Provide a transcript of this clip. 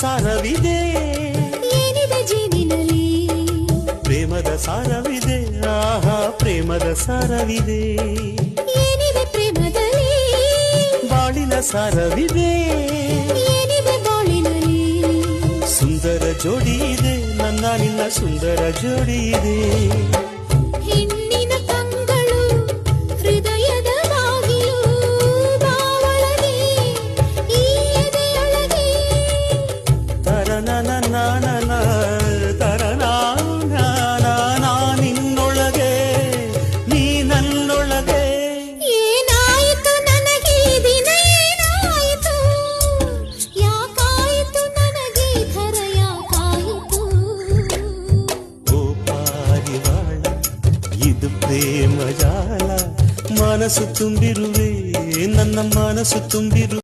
ಸಾರವಿದೆ ಏನಿದೆ ಜೀವಿನಲ್ಲಿ ಪ್ರೇಮದ ಸಾರವಿದೆ ಆಹಾ ಪ್ರೇಮದ ಸಾರವಿದೆ ಏನಿದೆ ಪ್ರೇಮದಲ್ಲಿ ಬಾಳಿನ ಸಾರವಿದೆ ಏನಿದೆ ಬಾಳಿನಲ್ಲಿ ಸುಂದರ ಜೋಡಿ ಇದೆ ನನ್ನ ನಿನ್ನ ಸುಂದರ ಜೋಡಿ ಇದೆ ಹೆಣ್ಣಿನ ಕಂಗಳು ಹೃದಯದ ಬಾಗಿಲು ಬಾವಳಗೆ ಈ ಎದೆಯೊಳಗೆ ತರನನ ತರನಾ ನಿನ್ನೊಳಗೆ ನೀ ನನ್ನೊಳಗೆ ಏನಾಯಿತು ನನಗೆ ದಿನ ಏನಾಯಿತು ಯಾಕಾಯಿತು ನನಗೆ ಥರ ಯಾಕಾಯಿತು ಓ ಪಾರಿವಾಳ ಇದು ಪ್ರೇಮ ಜಾಲ ಮನಸ್ಸು ತುಂಬಿರುವೆ ನನ್ನ ಮನಸ್ಸು ತುಂಬಿರು